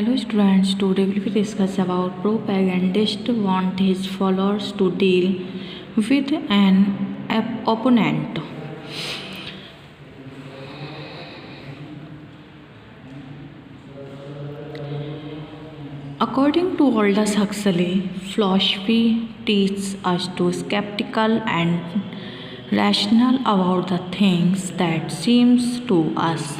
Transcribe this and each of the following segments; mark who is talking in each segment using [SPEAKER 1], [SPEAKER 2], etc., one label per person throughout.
[SPEAKER 1] Hello students, today we will discuss about propagandist want his followers to deal with an opponent. According to Aldous Huxley, philosophy teaches us to skeptical and rational about the things that seems to us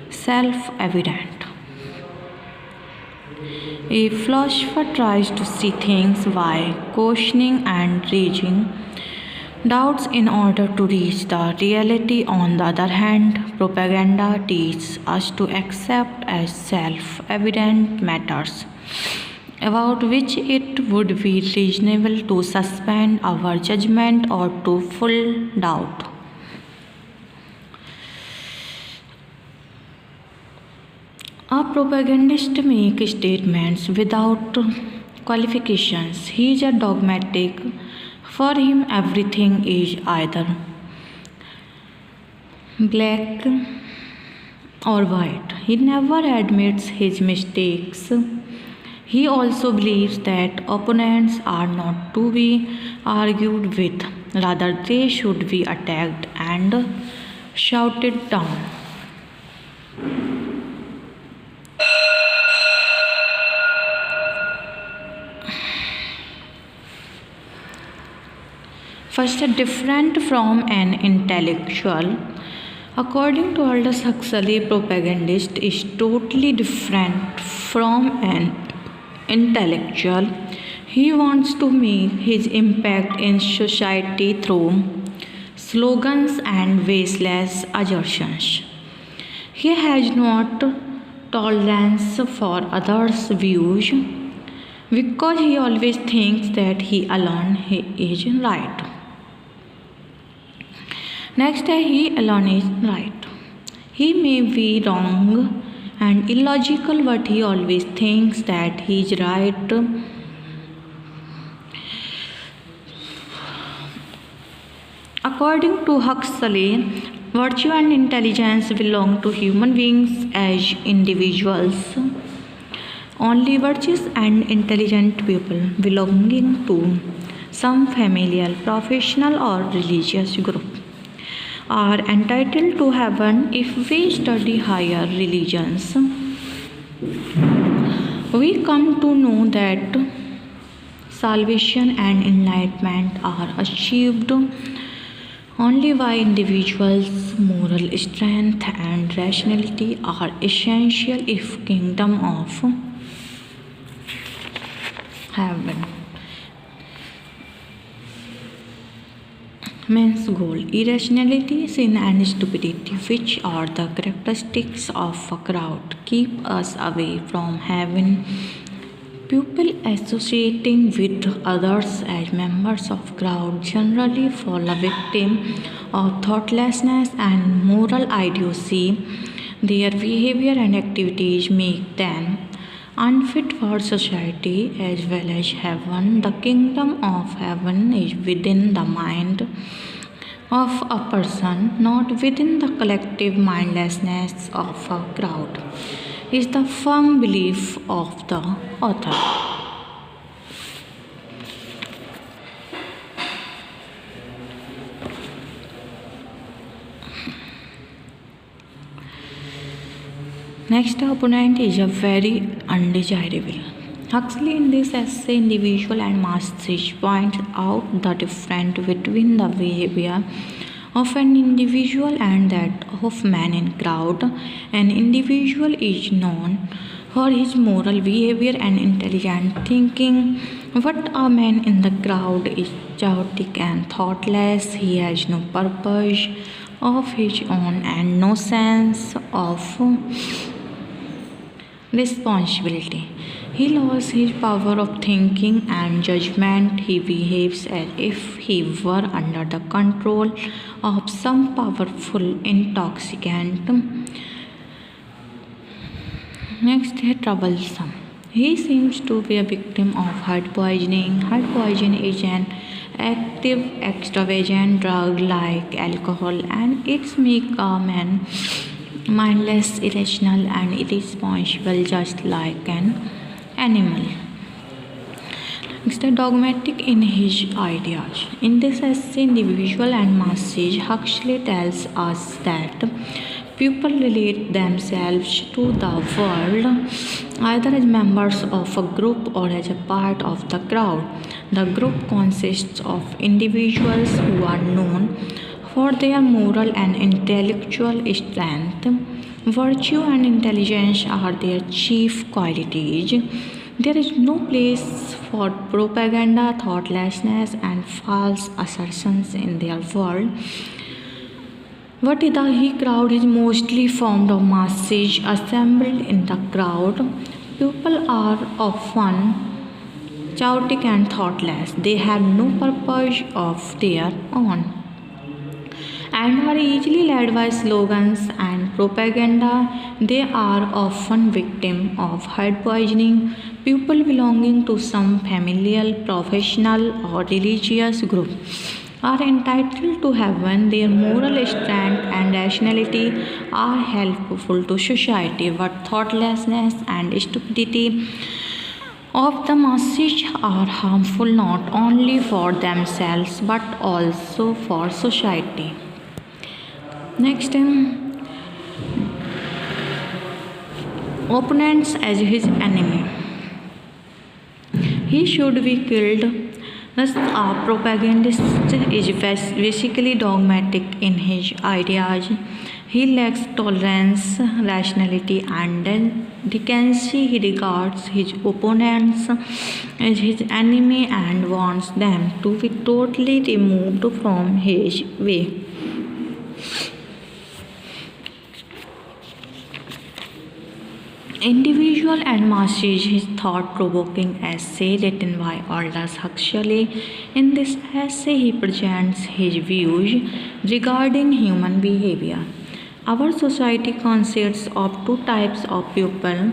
[SPEAKER 1] self-evident. A philosopher tries to see things by questioning and raising doubts in order to reach the reality. On the other hand, propaganda teaches us to accept as self evident matters about which it would be reasonable to suspend our judgment or to full doubt. A propagandist makes statements without qualifications. He is a dogmatic. For him, everything is either black or white. He never admits his mistakes. He also believes that opponents are not to be argued with, rather, they should be attacked and shouted down. First, different from an intellectual. According to Aldous Huxley, propagandist is totally different from an intellectual. He wants to make his impact in society through slogans and baseless assertions. He has not tolerance for others' views because he always thinks that he alone is right. Next, he alone is right. He may be wrong and illogical, but he always thinks that he is right. According to Huxley, virtue and intelligence belong to human beings as individuals. Only virtuous and intelligent people belonging to some familial, professional, or religious group are entitled to heaven. If we study higher religions, we come to know that salvation and enlightenment are achieved only by individuals. Moral strength and rationality are essential if kingdom of heaven man's goal. Irrationality, sin, and stupidity, which are the characteristics of a crowd, keep us away from heaven. People associating with others as members of crowd generally fall a victim of thoughtlessness and moral idiocy. Their behavior and activities make them unfit for society as well as heaven. The kingdom of heaven is within the mind of a person, not within the collective mindlessness of a crowd, is the firm belief of the author. Next, opponent is a very undesirable. Huxley in this essay, Individual and Masses, points out the difference between the behavior of an individual and that of man in crowd. An individual is known for his moral behavior and intelligent thinking, but a man in the crowd is chaotic and thoughtless. He has no purpose of his own and no sense of responsibility. He loses his power of thinking and judgment. He behaves as if he were under the control of some powerful intoxicant. Next, troublesome. He seems to be a victim of heart poisoning. Heart poison is an active, extravagant drug like alcohol, and it makes a man mindless, irrational, and irresponsible, just like an animal. Next, the dogmatic in his ideas. In this essay, Individual and Masses, Huxley tells us that people relate themselves to the world either as members of a group or as a part of the crowd. The group consists of individuals who are known for their moral and intellectual strength. Virtue and intelligence are their chief qualities. There is no place for propaganda, thoughtlessness, and false assertions in their world. But the crowd is mostly formed of masses assembled in the crowd. People are often chaotic and thoughtless. They have no purpose of their own and are easily led by slogans and propaganda. They are often victims of head poisoning. People belonging to some familial, professional, or religious group are entitled to heaven. Their moral strength and rationality are helpful to society, but thoughtlessness and stupidity of the masses are harmful not only for themselves but also for society. Next, opponents as his enemy. He should be killed. Thus, a propagandist is basically dogmatic in his ideas. He lacks tolerance, rationality, and decency. He regards his opponents as his enemy and wants them to be totally removed from his way. Individual and Masses, his thought-provoking essay written by Aldous Huxley. In this essay, he presents his views regarding human behavior. Our society consists of two types of people,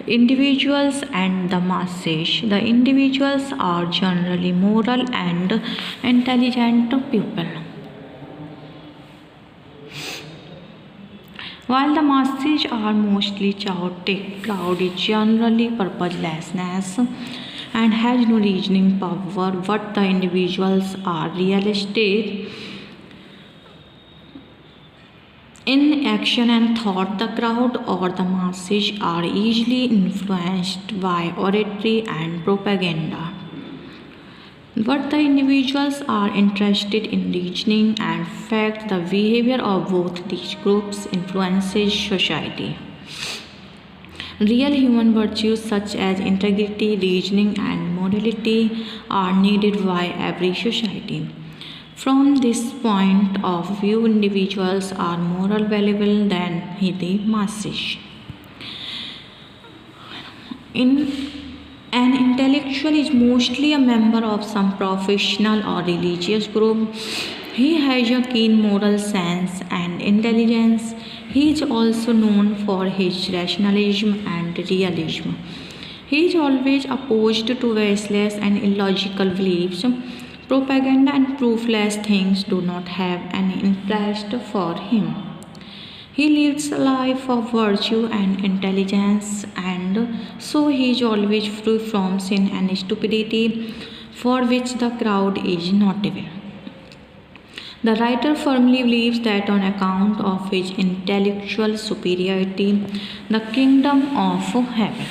[SPEAKER 1] individuals and the masses. The individuals are generally moral and intelligent people, while the masses are mostly chaotic. Crowd is generally purposelessness and has no reasoning power. But the individuals are realistic in action and thought. The crowd or the masses are easily influenced by oratory and propaganda. But the individuals are interested in reasoning and fact. The behavior of both these groups influences society. Real human virtues such as integrity, reasoning, and morality are needed by every society. From this point of view, individuals are more valuable than the masses. An intellectual is mostly a member of some professional or religious group. He has a keen moral sense and intelligence. He is also known for his rationalism and realism. He is always opposed to baseless and illogical beliefs. Propaganda and proofless things do not have any interest for him. He leads a life of virtue and intelligence, and so he is always free from sin and stupidity, for which the crowd is notable. The writer firmly believes that on account of his intellectual superiority, the kingdom of heaven.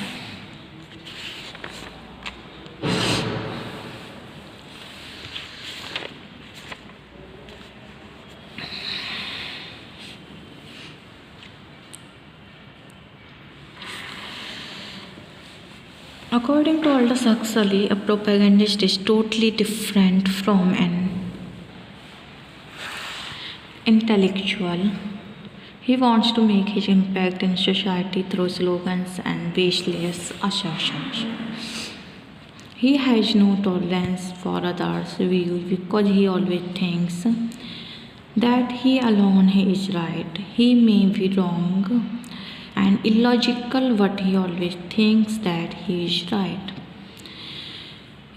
[SPEAKER 1] According to Aldous Huxley, a propagandist is totally different from an intellectual. He wants to make his impact in society through slogans and baseless assertions. He has no tolerance for others' views because he always thinks that he alone is right. He may be wrong and illogical, but he always thinks that he is right.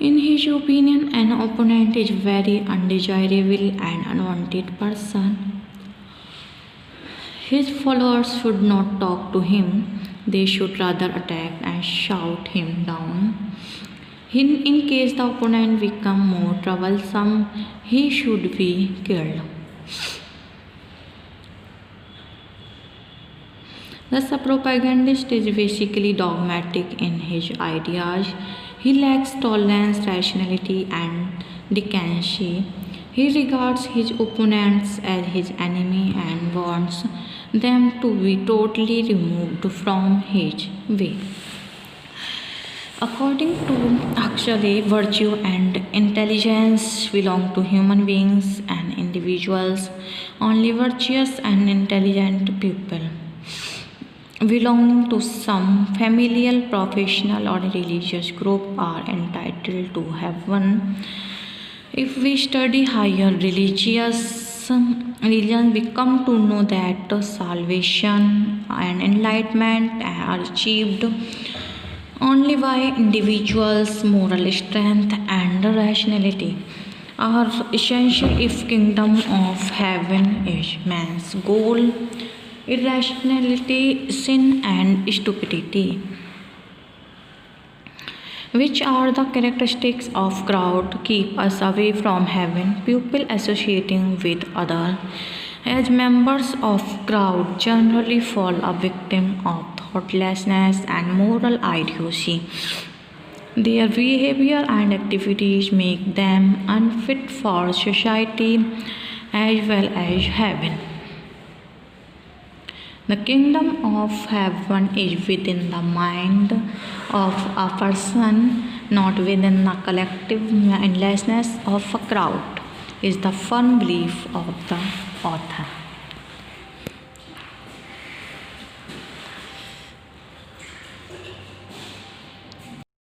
[SPEAKER 1] In his opinion, an opponent is very undesirable and unwanted person. His followers should not talk to him, they should rather attack and shout him down. In case the opponent become more troublesome, he should be killed. Thus, a propagandist is basically dogmatic in his ideas. He lacks tolerance, rationality, and decency. He regards his opponents as his enemy and wants them to be totally removed from his way. According to Huxley, virtue and intelligence belong to human beings and individuals. Only virtuous and intelligent people belonging to some familial, professional, or religious group are entitled to heaven. If we study higher religions, we come to know that salvation and enlightenment are achieved only by individuals' moral strength and rationality are essential if kingdom of heaven is man's goal. Irrationality, sin, and stupidity, which are the characteristics of crowd, keep us away from heaven. People associating with others as members of crowd generally fall a victim of thoughtlessness and moral idiocy. Their behavior and activities make them unfit for society as well as heaven. The kingdom of heaven is within the mind of a person, not within the collective mindlessness of a crowd, is the firm belief of the author.